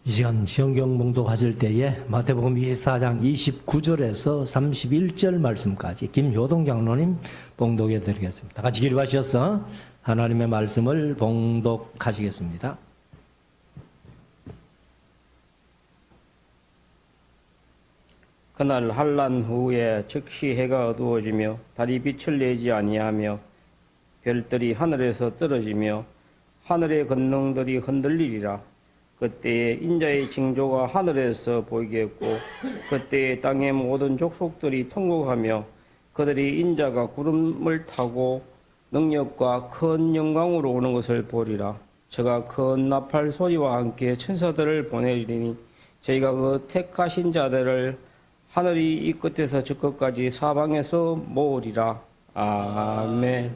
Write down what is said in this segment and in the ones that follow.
이 시간 성경 봉독하실 때에 마태복음 24장 29절에서 31절 말씀까지 김효동 장로님 봉독해 드리겠습니다. 다 같이 기립하셔서 하나님의 말씀을 봉독하시겠습니다. 그날 한란 후에 즉시 해가 어두워지며 달이 빛을 내지 아니하며 별들이 하늘에서 떨어지며 하늘의 권능들이 흔들리리라. 그때에 인자의 징조가 하늘에서 보이겠고 그때에 땅의 모든 족속들이 통곡하며 그들이 인자가 구름을 타고 능력과 큰 영광으로 오는 것을 보리라. 저가 큰 나팔 소리와 함께 천사들을 보내리니 저희가 그 택하신 자들을 하늘이 이 끝에서 저 끝까지 사방에서 모으리라. 아멘.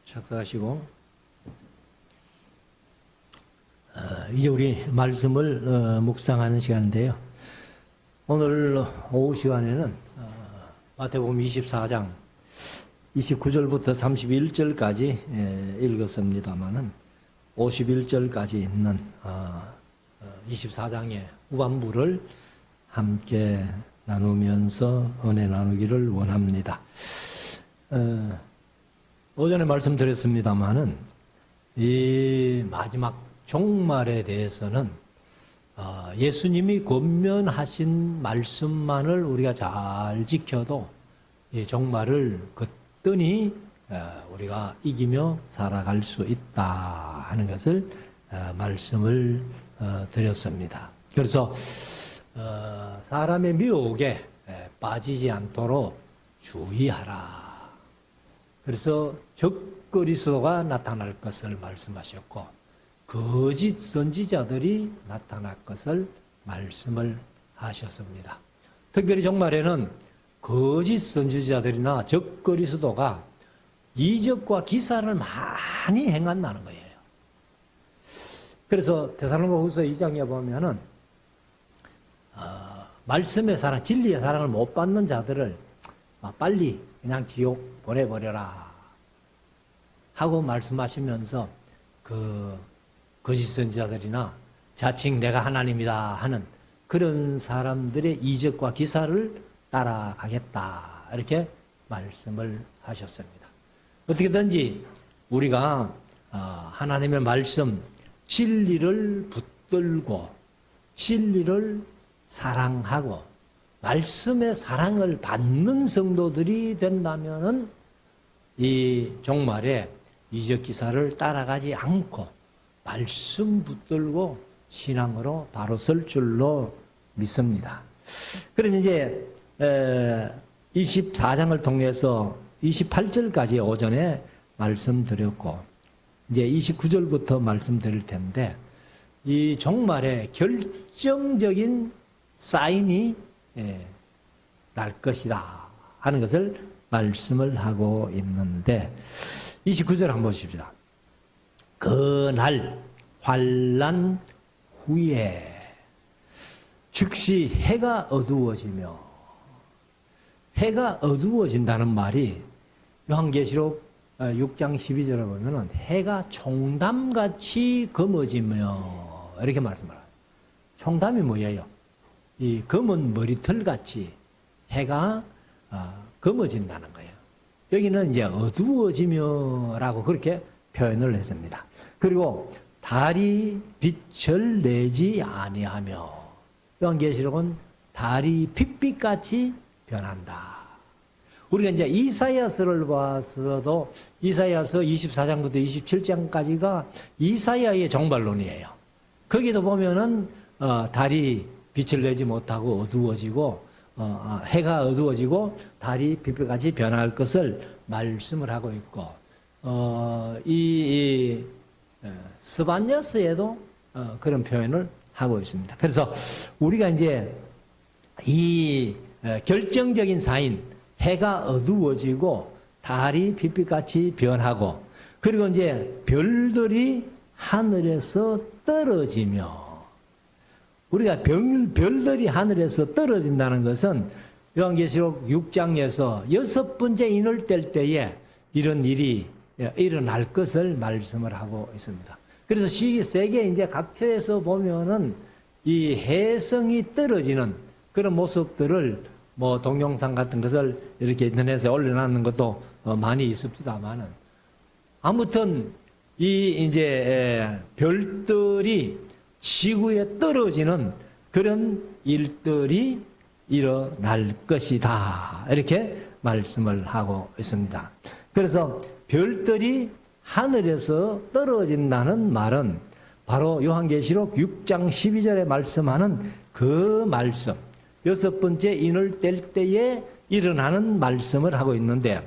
작사하시고 이제 우리 말씀을 묵상하는 시간인데요. 오늘 오후 시간에는 마태복음 24장 29절부터 31절까지 읽었습니다마는 51절까지 있는 24장의 후반부를 함께 나누면서 은혜 나누기를 원합니다. 오전에 말씀드렸습니다마는 이 마지막 종말에 대해서는 예수님이 권면하신 말씀만을 우리가 잘 지켜도 이 종말을 거뜬히 우리가 이기며 살아갈 수 있다 하는 것을 말씀을 드렸습니다. 그래서 사람의 미혹에 빠지지 않도록 주의하라. 그래서 적그리스도가 나타날 것을 말씀하셨고 거짓 선지자들이 나타날 것을 말씀을 하셨습니다. 특별히 종말에는 거짓 선지자들이나 적그리스도가 이적과 기사를 많이 행한다는 거예요. 그래서 데살로니가후서 2장에 보면은 말씀의 사랑, 진리의 사랑을 못 받는 자들을 빨리 그냥 지옥 보내버려라 하고 말씀하시면서 그 거짓 선지자들이나 자칭 내가 하나님이다 하는 그런 사람들의 이적과 기사를 따라가겠다 이렇게 말씀을 하셨습니다. 어떻게든지 우리가 하나님의 말씀 진리를 붙들고 진리를 사랑하고 말씀의 사랑을 받는 성도들이 된다면은 이 종말에 이적 기사를 따라가지 않고 말씀 붙들고 신앙으로 바로 설 줄로 믿습니다. 그럼 이제 24장을 통해서 28절까지 오전에 말씀드렸고 이제 29절부터 말씀드릴 텐데 이 종말에 결정적인 사인이 날 것이다 하는 것을 말씀을 하고 있는데 29절 한번 보십시다. 그날 환난 후에 즉시 해가 어두워지며 해가 어두워진다는 말이 요한계시록 6장 12절에 보면은 해가 총담같이 검어지며 이렇게 말씀을 해요. 총담이 뭐예요? 이 검은 머리털같이 해가 검어진다는 거예요. 여기는 이제 어두워지며라고 그렇게 표현을 했습니다. 그리고 달이 빛을 내지 아니하며 요한계시록은 달이 핏빛같이 변한다. 우리가 이제 이사야서를 봐서도 이사야서 24장부터 27장까지가 이사야의 종말론이에요. 거기도 보면은 달이 빛을 내지 못하고 어두워지고 해가 어두워지고 달이 빛빛같이 변할 것을 말씀을 하고 있고 스바냐서에도 그런 표현을 하고 있습니다. 그래서 우리가 이제 이 결정적인 사인 해가 어두워지고 달이 빛빛같이 변하고 그리고 이제 별들이 하늘에서 떨어지며 우리가 별들이 하늘에서 떨어진다는 것은 요한계시록 6장에서 6번째 인을 뗄 때에 이런 일이 일어날 것을 말씀을 하고 있습니다. 그래서 세계 이제 각처에서 보면은 이 혜성이 떨어지는 그런 모습들을 뭐 동영상 같은 것을 이렇게 인터넷에 올려놨는 것도 많이 있습니다만은 아무튼 이 이제 별들이 지구에 떨어지는 그런 일들이 일어날 것이다. 이렇게 말씀을 하고 있습니다. 그래서 별들이 하늘에서 떨어진다는 말은 바로 요한계시록 6장 12절에 말씀하는 그 말씀, 여섯 번째 인을 뗄 때에 일어나는 말씀을 하고 있는데,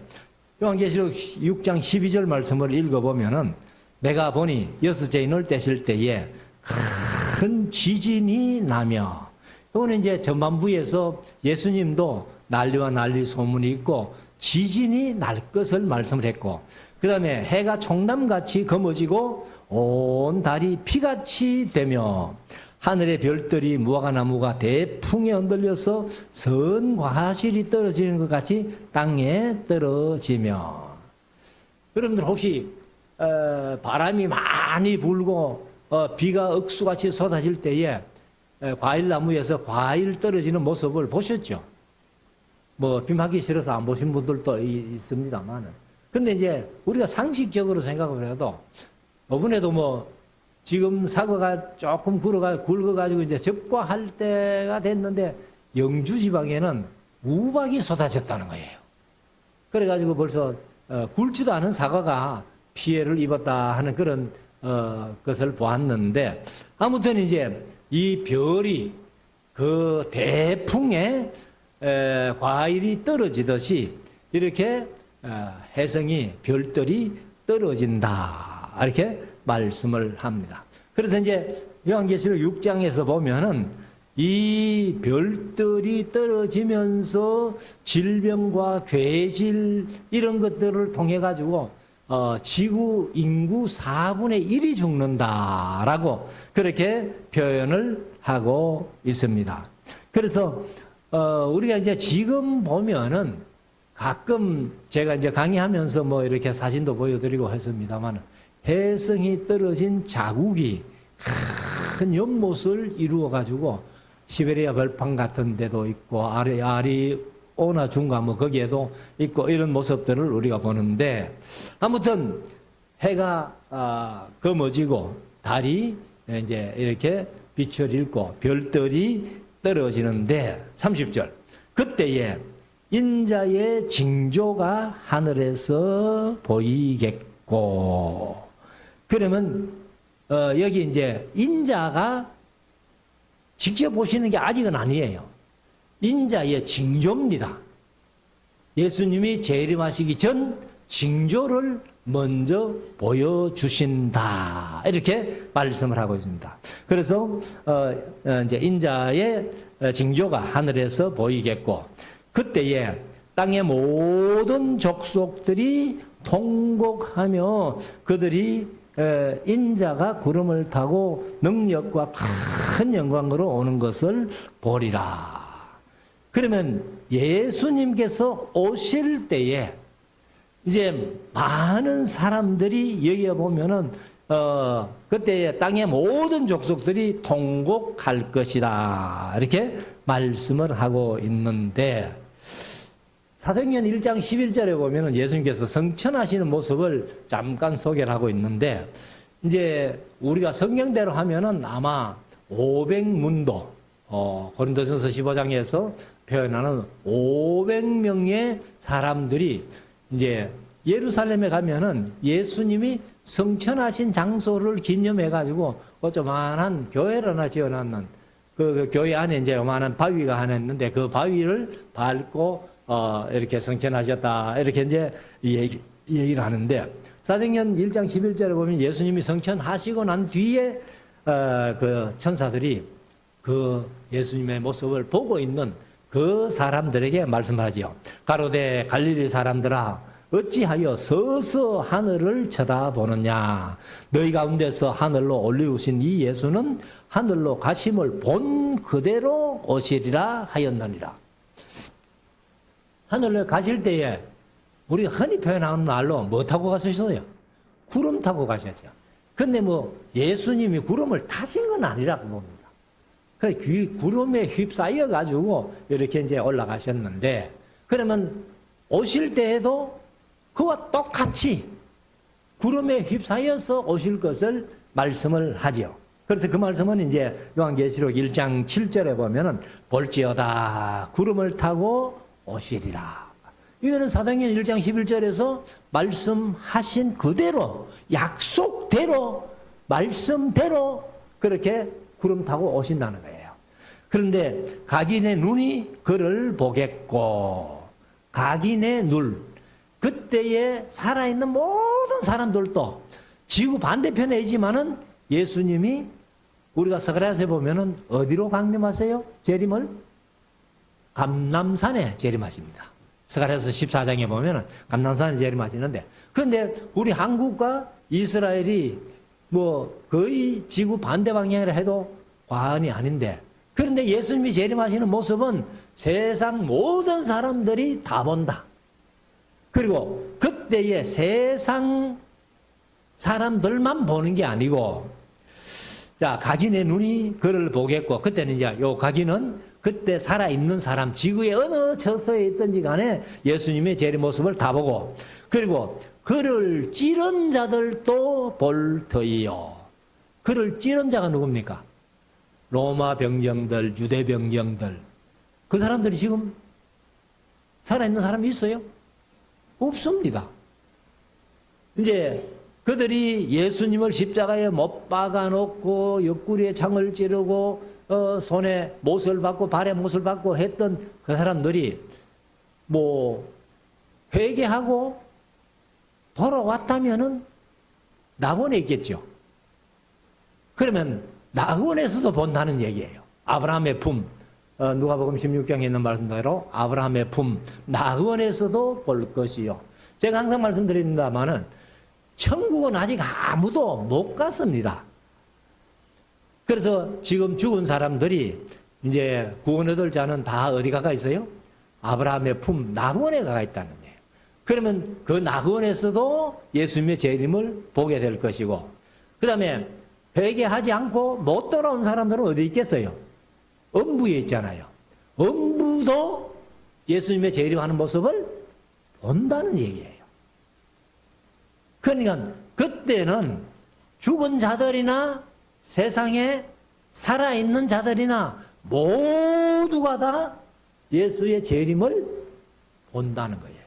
요한계시록 6장 12절 말씀을 읽어보면은 내가 보니 여섯째 인을 떼실 때에 큰 지진이 나며, 이거는 이제 전반부에서 예수님도 난리와 난리 소문이 있고 지진이 날 것을 말씀을 했고, 그 다음에 해가 총남같이 검어지고 온 달이 피같이 되며 하늘의 별들이 무화과나무가 대풍에 흔들려서 선과실이 떨어지는 것 같이 땅에 떨어지며. 여러분들 혹시 바람이 많이 불고 비가 억수같이 쏟아질 때에 과일나무에서 과일 떨어지는 모습을 보셨죠? 뭐 비 맞기 싫어서 안 보신 분들도 있습니다만은. 근데 이제 우리가 상식적으로 생각을 해도 이번에도 뭐 지금 사과가 조금 굵어가지고 이제 접과할 때가 됐는데 영주 지방에는 우박이 쏟아졌다는 거예요. 그래가지고 벌써 굵지도 않은 사과가 피해를 입었다 하는 그런 것을 보았는데, 아무튼 이제 이 별이 그 대풍에 과일이 떨어지듯이 이렇게 혜성이 별들이 떨어진다 이렇게 말씀을 합니다. 그래서 이제 요한계시록 6장에서 보면은 이 별들이 떨어지면서 질병과 괴질 이런 것들을 통해 가지고 지구 인구 4분의 1이 죽는다라고 그렇게 표현을 하고 있습니다. 그래서 우리가 이제 지금 보면은 가끔 제가 이제 강의하면서 뭐 이렇게 사진도 보여드리고 했습니다만, 혜성이 떨어진 자국이 큰 연못을 이루어 가지고 시베리아 벌판 같은 데도 있고 아리오나 중간 뭐 거기에도 있고 이런 모습들을 우리가 보는데, 아무튼 해가 검어지고 달이 이제 이렇게 빛을 잃고 별들이 떨어지는데 30절 그때에 인자의 징조가 하늘에서 보이겠고. 그러면 여기 이제 인자가 직접 보시는 게 아직은 아니에요. 인자의 징조입니다. 예수님이 재림하시기 전 징조를 먼저 보여주신다 이렇게 말씀을 하고 있습니다. 그래서 이제 인자의 징조가 하늘에서 보이겠고, 그때에 땅의 모든 족속들이 통곡하며 그들이 인자가 구름을 타고 능력과 큰 영광으로 오는 것을 보리라. 그러면 예수님께서 오실 때에 이제 많은 사람들이 여기에 보면은 그때에 땅의 모든 족속들이 통곡할 것이다 이렇게 말씀을 하고 있는데, 사도행전 1장 11절에 보면은 예수님께서 성천하시는 모습을 잠깐 소개를 하고 있는데, 이제 우리가 성경대로 하면은 아마 500문도, 고린도전서 15장에서 표현하는 500명의 사람들이 이제 예루살렘에 가면은 예수님이 성천하신 장소를 기념해가지고 조그만한 교회를 하나 지어놨는, 그 교회 안에 이제 요만한 바위가 하나 있는데 그 바위를 밟고 이렇게 성천하셨다 이렇게 이제 얘기를 하는데, 사도행전 1장 11절에 보면 예수님이 성천하시고 난 뒤에 그 천사들이 그 예수님의 모습을 보고 있는 그 사람들에게 말씀하지요. 가로되 갈릴리 사람들아, 어찌하여 서서 하늘을 쳐다보느냐. 너희 가운데서 하늘로 올리우신 이 예수는 하늘로 가심을 본 그대로 오시리라 하였느니라. 하늘로 가실 때에 우리 흔히 표현하는 말로 뭐 타고 가셨어요? 구름 타고 가셨죠. 근데 뭐 예수님이 구름을 타신 건 아니라고 봅니다. 그 구름에 휩싸여 가지고 이렇게 이제 올라가셨는데, 그러면 오실 때에도 그와 똑같이 구름에 휩싸여서 오실 것을 말씀을 하죠. 그래서 그 말씀은 이제 요한계시록 1장 7절에 보면은 볼지어다 구름을 타고 오시리라. 이거는 사도행전 1장 11절에서 말씀하신 그대로, 약속대로, 말씀대로 그렇게 구름 타고 오신다는 거예요. 그런데 각인의 눈이 그를 보겠고, 각인의 눈, 그때에 살아있는 모든 사람들도 지구 반대편에 있지만은 예수님이 우리가 스가랴서에 보면은 어디로 강림하세요? 재림을? 감람산에 재림하십니다. 스가랴서 14장에 보면은 감람산에 재림하시는데, 그런데 우리 한국과 이스라엘이 뭐 거의 지구 반대 방향이라 해도 과언이 아닌데, 그런데 예수님이 재림하시는 모습은 세상 모든 사람들이 다 본다. 그리고 그때의 세상 사람들만 보는 게 아니고, 자, 각인의 눈이 그를 보겠고, 그때는 이제 요 각인은 그때 살아있는 사람, 지구의 어느 처소에 있든지 간에 예수님의 재림 모습을 다 보고, 그리고 그를 찌른 자들도 볼 터이요. 그를 찌른 자가 누굽니까? 로마 병정들, 유대 병정들. 그 사람들이 지금 살아있는 사람이 있어요? 없습니다. 이제 그들이 예수님을 십자가에 못 박아 놓고 옆구리에 창을 찌르고 손에 못을 받고 발에 못을 받고 했던 그 사람들이 뭐 회개하고 돌아왔다면은 낙원에 있겠죠. 그러면 낙원에서도 본다는 얘기예요. 아브라함의 품, 누가복음 16장에 있는 말씀대로 아브라함의 품, 낙원에서도 볼 것이요. 제가 항상 말씀드립니다마는 천국은 아직 아무도 못 갔습니다. 그래서 지금 죽은 사람들이 이제 구원 얻을 자는 다 어디 가가 있어요? 아브라함의 품, 낙원에 가가 있다는 거예요. 그러면 그 낙원에서도 예수님의 재림을 보게 될 것이고, 그 다음에 회개하지 않고 못 돌아온 사람들은 어디 있겠어요? 음부에 있잖아요. 음부도 예수님의 재림하는 모습을 본다는 얘기예요. 그러니까 그때는 죽은 자들이나 세상에 살아있는 자들이나 모두가 다 예수의 재림을 본다는 거예요.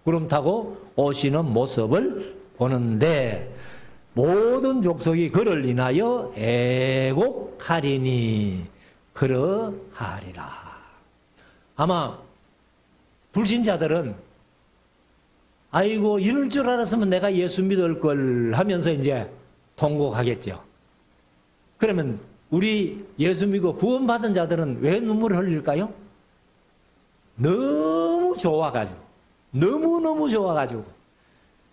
구름 타고 오시는 모습을 보는데, 모든 족속이 그를 인하여 애곡하리니 그러하리라. 아마 불신자들은 아이고 이럴 줄 알았으면 내가 예수 믿을 걸 하면서 이제 통곡하겠죠. 그러면 우리 예수 믿고 구원받은 자들은 왜 눈물을 흘릴까요? 너무 좋아가지고, 너무너무 좋아가지고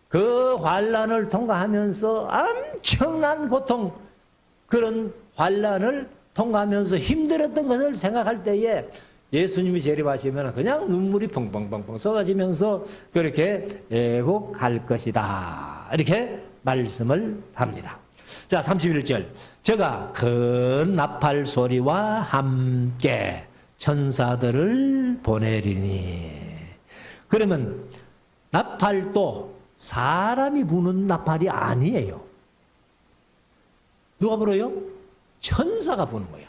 그 환난을 통과하면서 엄청난 고통, 그런 환난을 통과하면서 힘들었던 것을 생각할 때에 예수님이 재림하시면 그냥 눈물이 펑펑펑펑 쏟아지면서 그렇게 애곡할 것이다. 이렇게 말씀을 합니다. 자, 31절. 저가 큰 나팔 소리와 함께 천사들을 보내리니. 그러면 나팔도 사람이 부는 나팔이 아니에요. 누가 불어요? 천사가 부는 거예요.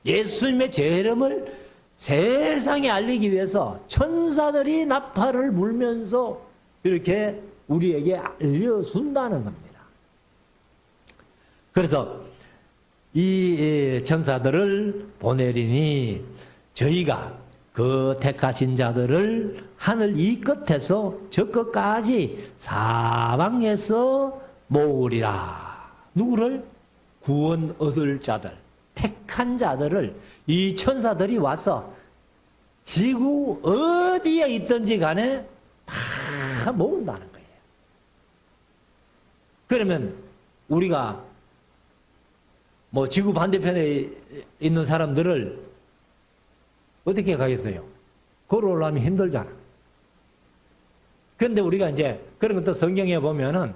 예수님의 재림을 세상에 알리기 위해서 천사들이 나팔을 불면서 이렇게 우리에게 알려준다는 겁니다. 그래서 이 천사들을 보내리니 저희가 그 택하신 자들을 하늘 이 끝에서 저 끝까지 사방에서 모으리라. 누구를? 구원 얻을 자들, 택한 자들을 이 천사들이 와서 지구 어디에 있든지 간에 다 모은다는 거예요. 그러면 우리가 뭐 지구 반대편에 있는 사람들을 어떻게 가겠어요? 걸어오려면 힘들잖아. 그런데 우리가 이제 그런 것도 성경에 보면은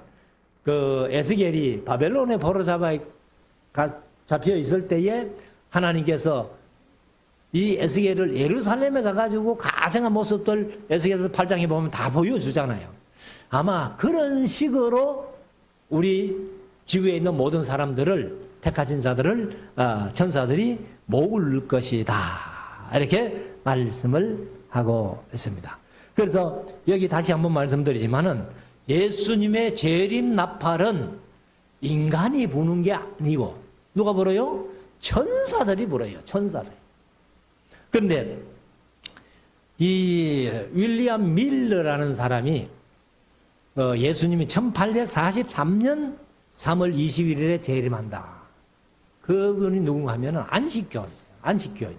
그 에스겔이 바벨론에 잡혀 있을 때에 하나님께서 이 에스겔을 예루살렘에 가가지고 가증한 모습들 에스겔서 8장에 보면 다 보여주잖아요. 아마 그런 식으로 우리 지구에 있는 모든 사람들을, 택하신 자들을 천사들이 모을 것이다, 이렇게 말씀을 하고 있습니다. 그래서 여기 다시 한번 말씀드리지만은 예수님의 재림 나팔은 인간이 부는 게 아니고 누가 불어요? 천사들이 불어요. 천사들. 그런데 이 윌리엄 밀러라는 사람이 예수님이 1843년 3월 21일에 재림한다. 그분이 누군가 하면은 안식교였어요. 안식교인.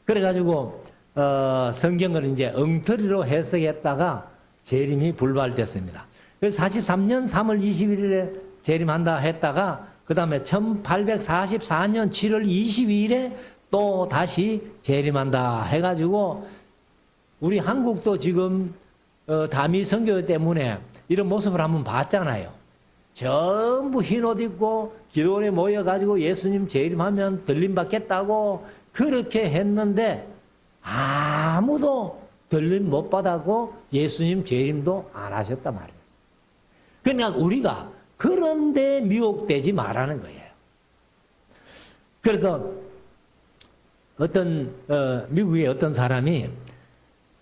그래가지고 성경을 이제 엉터리로 해석했다가 재림이 불발됐습니다. 그래서 43년 3월 21일에 재림한다 했다가 그 다음에 1844년 7월 22일에 또 다시 재림한다 해가지고 우리 한국도 지금 다미 선교 때문에 이런 모습을 한번 봤잖아요. 전부 흰 옷 입고 기도원에 모여가지고 예수님 재림하면 들림 받겠다고 그렇게 했는데 아무도 들림 못 받았고 예수님 재림도 안 하셨단 말이에요. 그러니까 우리가 그런데 미혹되지 말라는 거예요. 그래서 어떤 미국의 어떤 사람이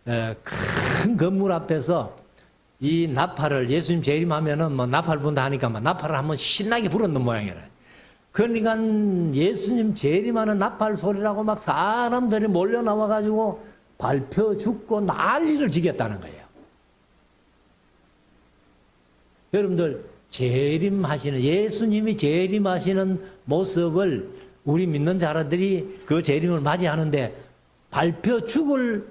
큰 건물 앞에서 이 나팔을 예수님 재림하면은 뭐 나팔 분다 하니까 막 나팔을 한번 신나게 불었는 모양이라. 그러니까 예수님 재림하는 나팔 소리라고 막 사람들이 몰려 나와가지고 밟혀 죽고 난리를 지겠다는 거예요. 여러분들 재림하시는 예수님이 재림하시는 모습을 우리 믿는 자들이 그 재림을 맞이하는데 밟혀 죽을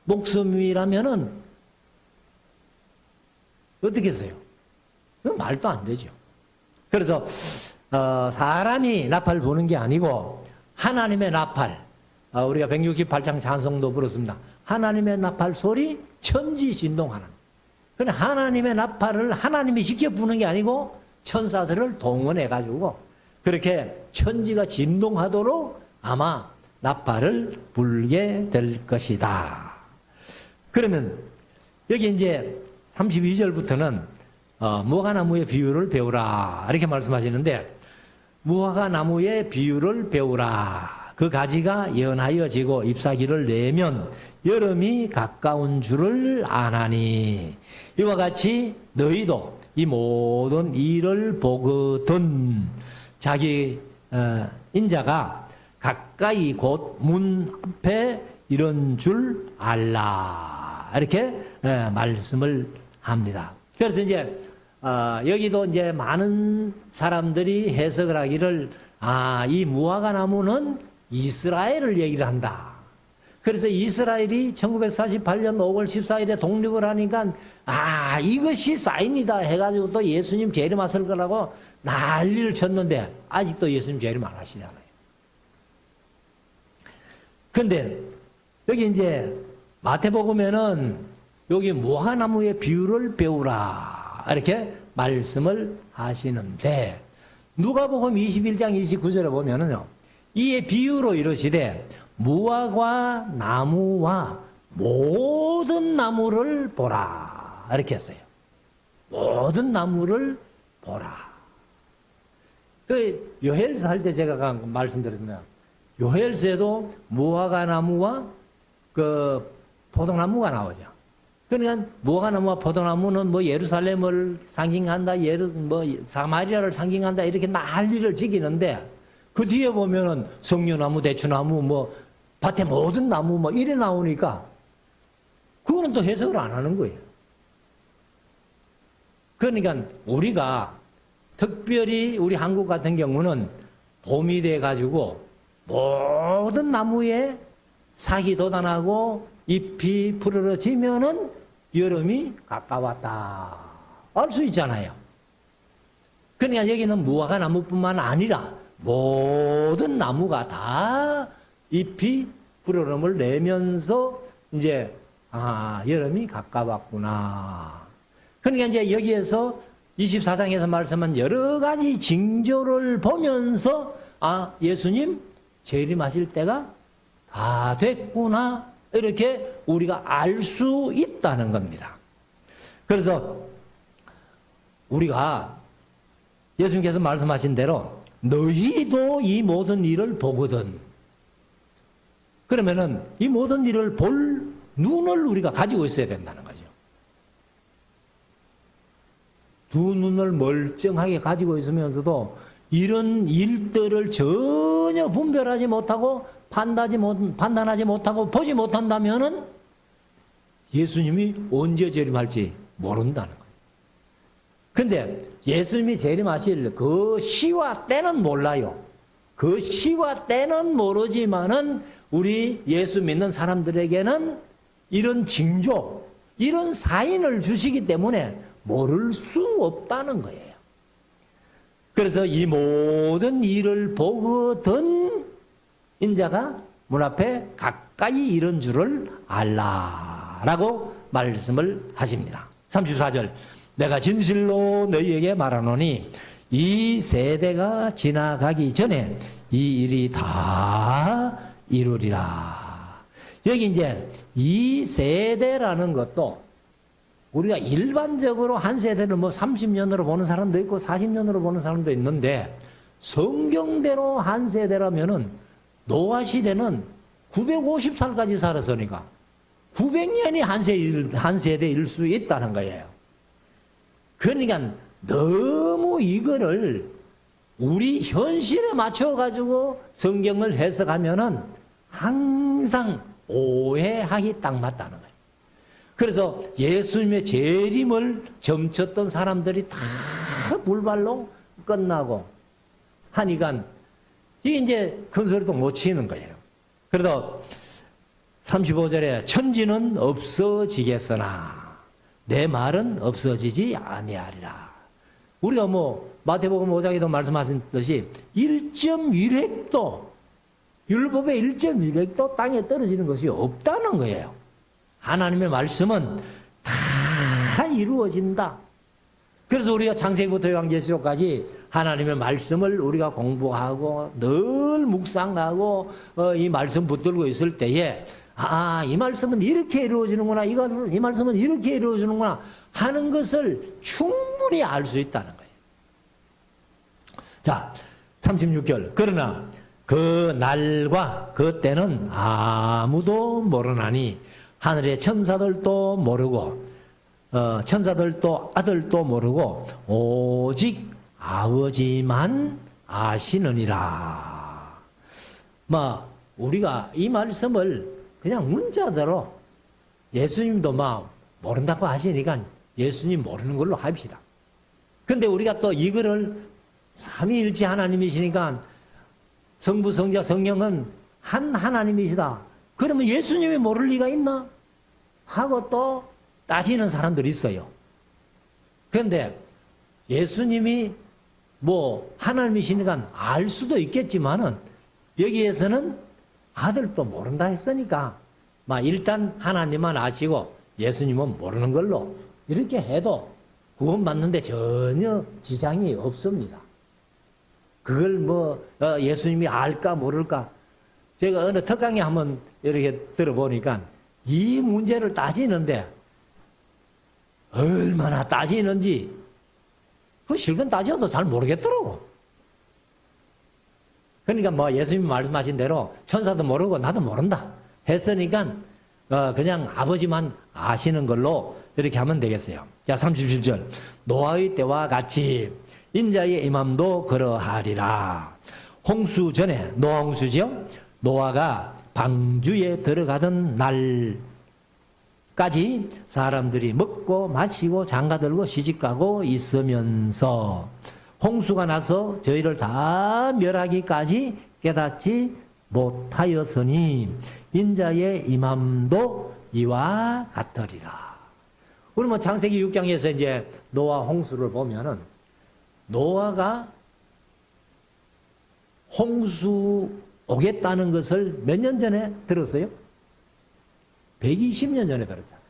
목숨이라면은 어떻게 했어요? 말도 안 되죠. 그래서 사람이 나팔 부는 게 아니고 하나님의 나팔, 우리가 168장 찬송도 부르습니다. 하나님의 나팔 소리 천지 진동하는. 그런데 하나님의 나팔을 하나님이 직접 부는 게 아니고 천사들을 동원해가지고 그렇게 천지가 진동하도록 아마 나팔을 불게 될 것이다. 그러면 여기 이제 32절부터는 무화과나무의 비유를 배우라 이렇게 말씀하시는데 무화과나무의 비유를 배우라. 그 가지가 연하여 지고 잎사귀를 내면 여름이 가까운 줄을 아나니 이와 같이 너희도 이 모든 일을 보거든 자기 인자가 가까이 곧 문 앞에 이런 줄 알라 이렇게 말씀을 합니다. 그래서 이제 여기도 이제 많은 사람들이 해석을 하기를 이 무화과나무는 이스라엘을 얘기를 한다. 그래서 이스라엘이 1948년 5월 14일에 독립을 하니까 이것이 사인이다 해가지고 또 예수님 재림 왔을 거라고 난리를 쳤는데 아직도 예수님 재림 안 하시잖아요. 근데 여기 이제 마태복음에는 여기 무화과나무의 비유를 배우라 이렇게 말씀을 하시는데 누가복음 21장 29절에 보면은요 이에 비유로 이르시되 무화과 나무와 모든 나무를 보라 이렇게 했어요. 모든 나무를 보라. 그 요헬서 할 때 제가 말씀드렸잖아요. 요헬서에도 무화과 나무와 그 포도나무가 나오죠. 그러니까 무화과나무와 포도나무는 뭐 예루살렘을 상징한다, 사마리아를 상징한다 이렇게 난리를 지기는데 그 뒤에 보면은 석류나무, 대추나무, 뭐 밭에 모든 나무 뭐 이래 나오니까 그거는 또 해석을 안 하는 거예요. 그러니까 우리가 특별히 우리 한국 같은 경우는 봄이 돼 가지고 모든 나무에 sak이 돋아나고 잎이 푸르러지면은 여름이 가까웠다 알 수 있잖아요. 그러니까 여기는 무화과 나무뿐만 아니라 모든 나무가 다 잎이 푸르름을 내면서 이제 여름이 가까웠구나. 그러니까 이제 여기에서 24장에서 말씀한 여러 가지 징조를 보면서 예수님 재림하실 때가 다 됐구나 이렇게 우리가 알 수 있다는 겁니다. 그래서 우리가 예수님께서 말씀하신 대로 너희도 이 모든 일을 보거든. 그러면은 이 모든 일을 볼 눈을 우리가 가지고 있어야 된다는 거죠. 두 눈을 멀쩡하게 가지고 있으면서도 이런 일들을 전혀 분별하지 못하고 판단하지 못하고 보지 못한다면은 예수님이 언제 재림할지 모른다는 거예요. 근데 예수님이 재림하실 그 시와 때는 몰라요. 그 시와 때는 모르지만은 우리 예수 믿는 사람들에게는 이런 징조, 이런 사인을 주시기 때문에 모를 수 없다는 거예요. 그래서 이 모든 일을 보거든 인자가 문 앞에 가까이 이른 줄을 알라라고 말씀을 하십니다. 34절 내가 진실로 너희에게 말하노니 이 세대가 지나가기 전에 이 일이 다 이루리라. 여기 이제 이 세대라는 것도 우리가 일반적으로 한 세대를 뭐 30년으로 보는 사람도 있고 40년으로 보는 사람도 있는데 성경대로 한 세대라면은 노아 시대는 950살까지 살았으니까 900년이 한 세대일 수 있다는 거예요. 그러니까 너무 이거를 우리 현실에 맞춰가지고 성경을 해석하면은 항상 오해하기 딱 맞다는 거예요. 그래서 예수님의 재림을 점쳤던 사람들이 다 불발로 끝나고 하니까 이게 이제 큰 소리도 못 치는 거예요. 그래도 35절에 천지는 없어지겠으나 내 말은 없어지지 아니하리라. 우리가 뭐 마태복음 5장에도 말씀하셨듯이 1.1획도 율법의 1.1획도 땅에 떨어지는 것이 없다는 거예요. 하나님의 말씀은 다 이루어진다. 그래서 우리가 창세기부터 요한계시록까지 하나님의 말씀을 우리가 공부하고 늘 묵상하고 이 말씀 붙들고 있을 때에 이 말씀은 이렇게 이루어지는구나, 이 말씀은 이렇게 이루어지는구나 하는 것을 충분히 알 수 있다는 거예요. 자, 36절. 그러나 그 날과 그 때는 아무도 모르나니 하늘의 천사들도 모르고 천사들도 아들도 모르고 오직 아버지만 아시느니라. 우리가 이 말씀을 그냥 문자대로 예수님도 모른다고 하시니까 예수님 모르는 걸로 합시다. 근데 우리가 또 이거를 삼위일체 하나님이시니까 성부, 성자, 성령은 한 하나님이시다. 그러면 예수님이 모를 리가 있나? 하고 또 따지는 사람들이 있어요. 그런데 예수님이 하나님이시니까 알 수도 있겠지만은 여기에서는 아들도 모른다 했으니까 일단 하나님만 아시고 예수님은 모르는 걸로 이렇게 해도 구원받는데 전혀 지장이 없습니다. 그걸 예수님이 알까 모를까. 제가 어느 특강에 한번 이렇게 들어보니까 이 문제를 따지는데 얼마나 따지는지 그 실컷 따져도 잘 모르겠더라고. 그러니까 예수님이 말씀하신 대로 천사도 모르고 나도 모른다 했으니까 그냥 아버지만 아시는 걸로 이렇게 하면 되겠어요. 자, 37절. 노아의 때와 같이 인자의 임함도 그러하리라. 홍수 전에 노아 홍수지요. 노아가 방주에 들어가던 날까지 사람들이 먹고 마시고 장가들고 시집가고 있으면서 홍수가 나서 저희를 다 멸하기까지 깨닫지 못하였으니 인자의 임함도 이와 같으리라. 우리 창세기 6장에서 이제 노아 홍수를 보면은 노아가 홍수 오겠다는 것을 몇 년 전에 들었어요? 120년 전에 들었잖아요.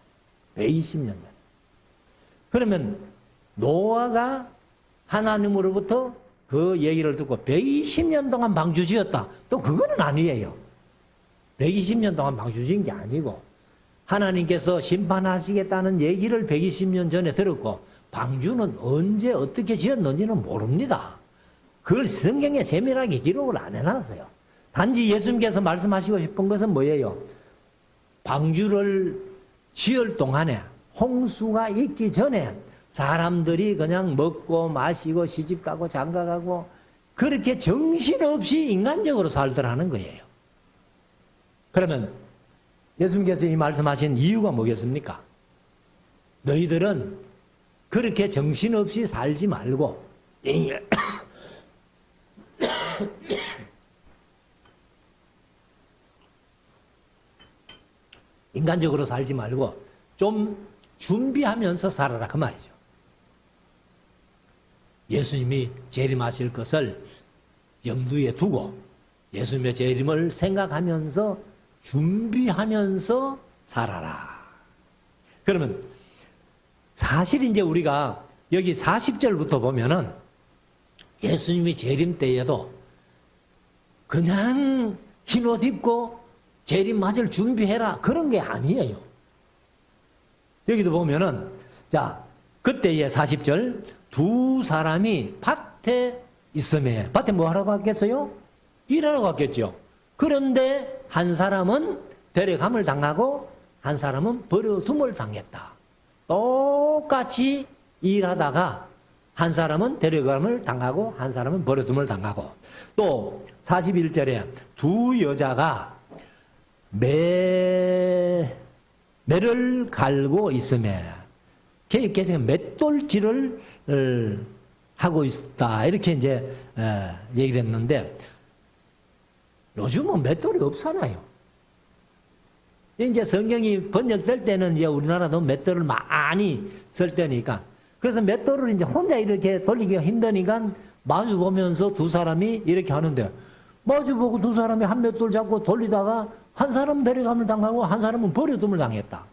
120년 전에. 그러면 노아가 하나님으로부터 그 얘기를 듣고 120년 동안 방주 지었다. 또 그거는 아니에요. 120년 동안 방주 지은 게 아니고 하나님께서 심판하시겠다는 얘기를 120년 전에 들었고 방주는 언제 어떻게 지었는지는 모릅니다. 그걸 성경에 세밀하게 기록을 안 해놨어요. 단지 예수님께서 말씀하시고 싶은 것은 뭐예요? 방주를 지을 동안에 홍수가 있기 전에 사람들이 그냥 먹고 마시고 시집가고 장가가고 그렇게 정신없이 인간적으로 살더라는 거예요. 그러면 예수님께서 이 말씀하신 이유가 뭐겠습니까? 너희들은 그렇게 정신없이 살지 말고 인간적으로 살지 말고 좀 준비하면서 살아라 그 말이죠. 예수님이 재림하실 것을 염두에 두고 예수님의 재림을 생각하면서 준비하면서 살아라. 그러면 사실 이제 우리가 여기 40절부터 보면은 예수님이 재림 때에도 그냥 흰옷 입고 재림 맞을 준비해라 그런 게 아니에요. 여기도 보면은 자 그때의 40절 두 사람이 밭에 있음에 밭에 뭐 하러 갔겠어요? 일하러 갔겠죠. 그런데 한 사람은 데려감을 당하고 한 사람은 버려둠을 당했다. 똑같이 일하다가 한 사람은 데려감을 당하고 한 사람은 버려둠을 당하고 또 41절에 두 여자가 매를 갈고 있음에 개성은 맷돌질을 하고 있다 이렇게 이제 얘기를 했는데 요즘은 맷돌이 없잖아요. 이제 성경이 번역될 때는 이제 우리나라도 맷돌을 많이 쓸 때니까 그래서 맷돌을 이제 혼자 이렇게 돌리기가 힘드니까 마주 보면서 두 사람이 이렇게 하는데 마주 보고 두 사람이 한 맷돌 잡고 돌리다가 한 사람은 데려감을 당하고 한 사람은 버려둠을 당했다.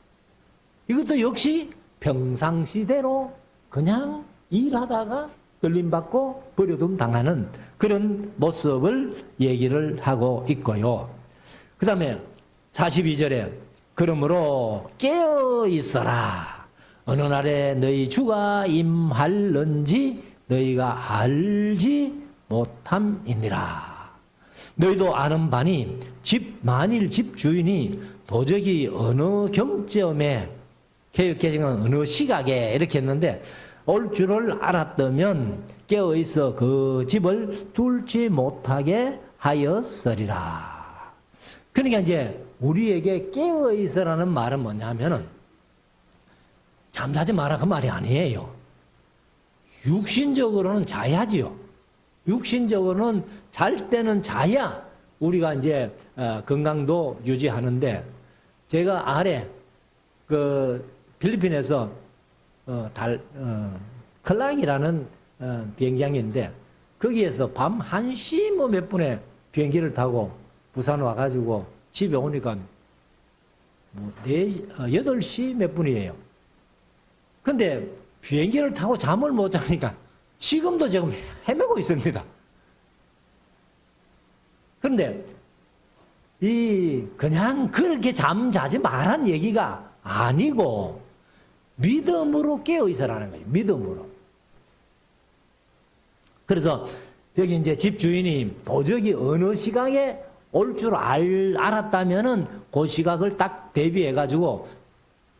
이것도 역시 평상시대로 그냥 일하다가 떨림받고 버려둠 당하는 그런 모습을 얘기를 하고 있고요. 그 다음에 42절에 그러므로 깨어 있어라. 어느 날에 너희 주가 임할는지 너희가 알지 못함이니라. 너희도 아는 바니 만일 집 주인이 도저히 어느 경점에 개혁개정은 어느 시각에 이렇게 했는데 올 줄을 알았다면 깨어있어 그 집을 둘지 못하게 하였으리라. 그러니까 이제 우리에게 깨어있으라는 말은 뭐냐면은 잠자지 마라 그 말이 아니에요. 육신적으로는 자야지요. 육신적으로는 잘 때는 자야 우리가 이제 건강도 유지하는데 제가 아래 그 필리핀에서 클락이라는 비행장인데 거기에서 밤 1시 뭐 몇 분에 비행기를 타고 부산 와가지고 집에 오니까 뭐 8시 몇 분이에요. 근데 비행기를 타고 잠을 못 자니까 지금도 지금 헤매고 있습니다. 그런데 그냥 그렇게 잠자지 말란 얘기가 아니고 믿음으로 깨어 있으라는 거예요. 믿음으로. 그래서 여기 이제 집 주인이 도저히 어느 시각에 올 줄 알았다면은 그 시각을 딱 대비해 가지고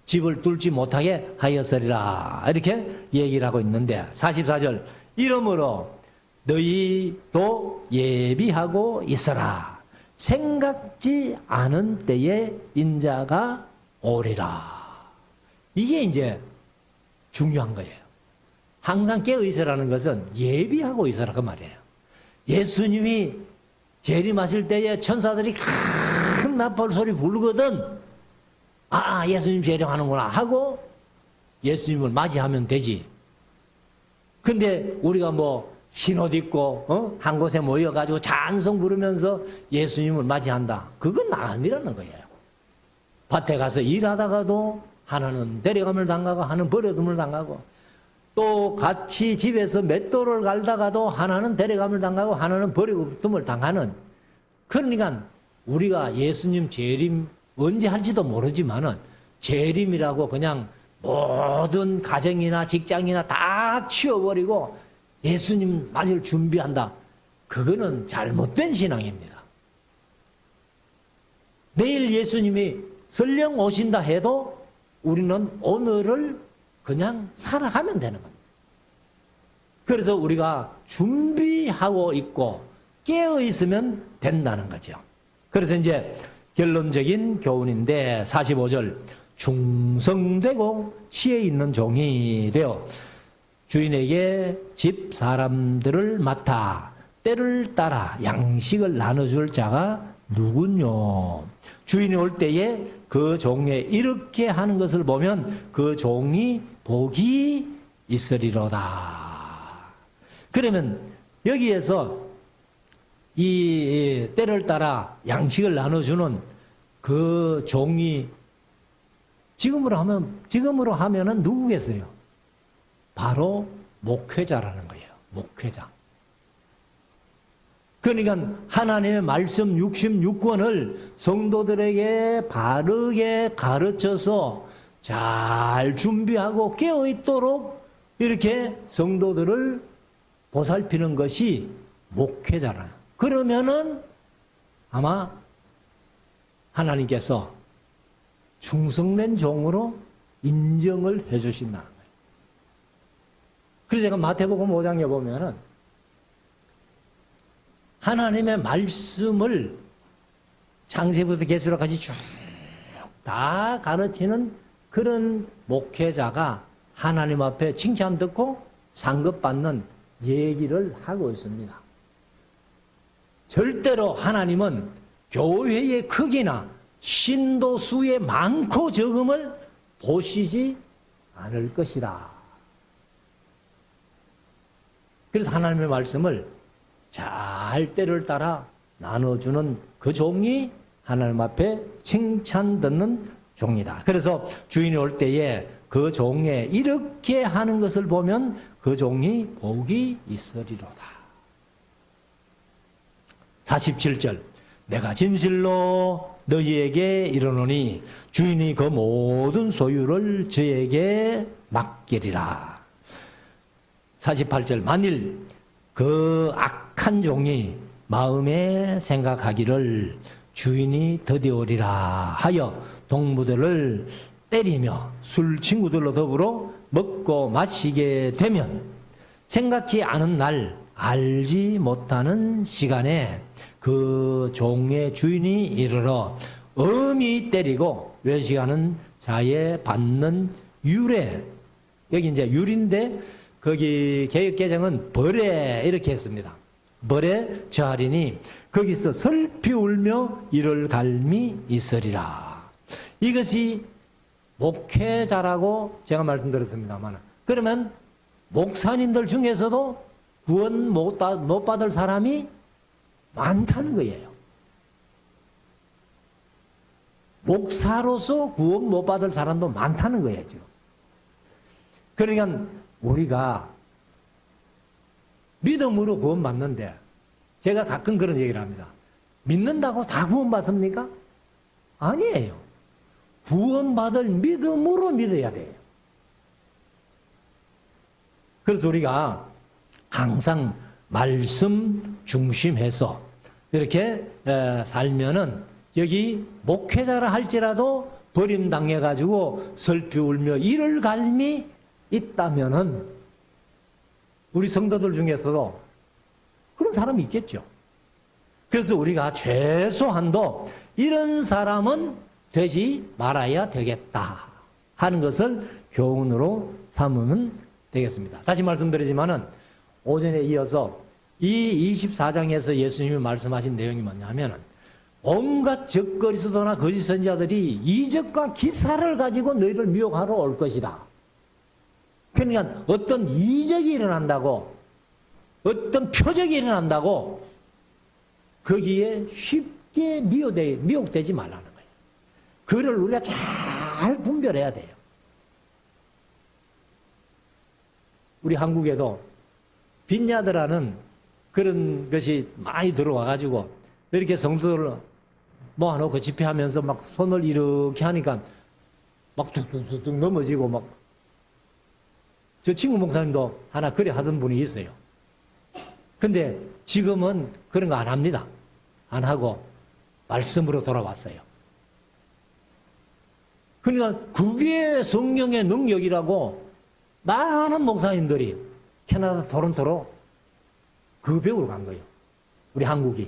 집을 뚫지 못하게 하였으리라. 이렇게 얘기를 하고 있는데 44절 이러므로 너희도 예비하고 있어라. 생각지 않은 때에 인자가 오리라. 이게 이제 중요한 거예요. 항상 깨어 있으라는 것은 예비하고 있으라 그 말이에요. 예수님이 재림하실 때에 천사들이 큰 나팔 소리 부르거든. 예수님 재림하는구나 하고 예수님을 맞이하면 되지. 근데 우리가 뭐 흰옷 입고 한 곳에 모여가지고 찬송 부르면서 예수님을 맞이한다. 그건 아니라는 거예요. 밭에 가서 일하다가도 하나는 데려감을 당하고 하나는 버려둠을 당하고 또 같이 집에서 맷돌을 갈다가도 하나는 데려감을 당하고 하나는 버리고픔을 당하는, 그러니까 우리가 예수님 재림 언제 할지도 모르지만은 재림이라고 그냥 모든 가정이나 직장이나 다 치워버리고 예수님 맞을 준비한다. 그거는 잘못된 신앙입니다. 내일 예수님이 설령 오신다 해도 우리는 오늘을 그냥 살아가면 되는 겁니다. 그래서 우리가 준비하고 있고 깨어 있으면 된다는 거죠. 그래서 이제 결론적인 교훈인데 45절, 충성되고 시에 있는 종이 되어 주인에게 집 사람들을 맡아 때를 따라 양식을 나눠줄 자가 누군요? 주인이 올 때에 그 종에 이렇게 하는 것을 보면 그 종이 복이 있으리로다. 그러면 여기에서 이 때를 따라 양식을 나눠주는 그 종이 지금으로 하면은 누구겠어요? 바로 목회자라는 거예요. 목회자. 그러니까 하나님의 말씀 66권을 성도들에게 바르게 가르쳐서 잘 준비하고 깨어있도록 이렇게 성도들을 보살피는 것이 목회자라. 그러면은 아마 하나님께서 충성된 종으로 인정을 해 주신다는 거예요. 그래서 제가 마태복음 5장에 보면은 하나님의 말씀을 창세부터 계시록까지 쭉 다 가르치는 그런 목회자가 하나님 앞에 칭찬 듣고 상급받는 얘기를 하고 있습니다. 절대로 하나님은 교회의 크기나 신도 수의 많고 적음을 보시지 않을 것이다. 그래서 하나님의 말씀을 잘 때를 따라 나눠주는 그 종이 하나님 앞에 칭찬 듣는 종이다. 그래서 주인이 올 때에 그 종에 이렇게 하는 것을 보면 그 종이 복이 있으리로다. 47절, 내가 진실로 너희에게 이르노니 주인이 그 모든 소유를 저에게 맡기리라. 48절, 만일 그 악한 종이 마음에 생각하기를 주인이 드디어오리라 하여 동무들을 때리며 술 친구들로 더불어 먹고 마시게 되면 생각지 않은 날 알지 못하는 시간에 그 종의 주인이 이르러 엄히 때리고 외식하는 자에 받는 유래. 여기 이제 율인데 거기 개역개정은 벌에 이렇게 했습니다. 벌에 저하리니 거기서 슬피 울며 이를 갈미 있으리라. 이것이 목회자라고 제가 말씀드렸습니다만, 그러면 목사님들 중에서도 구원 못 받을 사람이 많다는 거예요. 목사로서 구원 못 받을 사람도 많다는 거예요, 지금. 그러니까 우리가 믿음으로 구원 받는데, 제가 가끔 그런 얘기를 합니다. 믿는다고 다 구원 받습니까? 아니에요. 구원 받을 믿음으로 믿어야 돼요. 그래서 우리가 항상 말씀 중심해서 이렇게 살면은 여기 목회자라 할지라도 버림당해가지고 슬피 울며 이를 갈미 있다면은 우리 성도들 중에서도 그런 사람이 있겠죠. 그래서 우리가 최소한도 이런 사람은 되지 말아야 되겠다 하는 것을 교훈으로 삼으면 되겠습니다. 다시 말씀드리지만은 오전에 이어서 이 24장에서 예수님이 말씀하신 내용이 뭐냐면은 온갖 적그리스도나 거짓 선지자들이 이적과 기사를 가지고 너희를 미혹하러 올 것이다. 그러니까 어떤 이적이 일어난다고, 어떤 표적이 일어난다고 거기에 쉽게 미혹되지 말라는 거예요. 그걸 우리가 잘 분별해야 돼요. 우리 한국에도 빈야드라는 그런 것이 많이 들어와가지고 이렇게 성도들 모아놓고 집회하면서 막 손을 이렇게 하니까 막 뚝뚝뚝뚝 넘어지고 막 저 친구 목사님도 하나 그래 하던 분이 있어요. 근데 지금은 그런 거 안 합니다. 안 하고 말씀으로 돌아왔어요. 그러니까 그게 성령의 능력이라고 많은 목사님들이 캐나다 토론토로 그 배우러 간 거예요. 우리 한국이.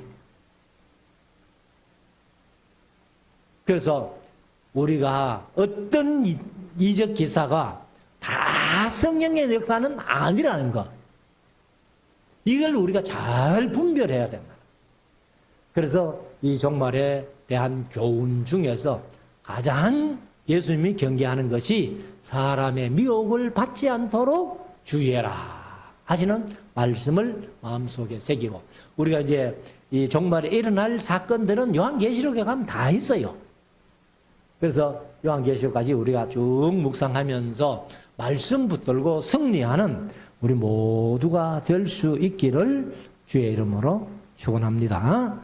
그래서 우리가 어떤 이적 기사가 다 성령의 역사는 아니라는 것. 이걸 우리가 잘 분별해야 된다. 그래서 이 종말에 대한 교훈 중에서 가장 예수님이 경계하는 것이 사람의 미혹을 받지 않도록 주의해라 하시는 말씀을 마음속에 새기고, 우리가 이제 이 종말에 일어날 사건들은 요한계시록에 가면 다 있어요. 그래서 요한계시록까지 우리가 쭉 묵상하면서 말씀 붙들고 승리하는 우리 모두가 될 수 있기를 주의 이름으로 축원합니다.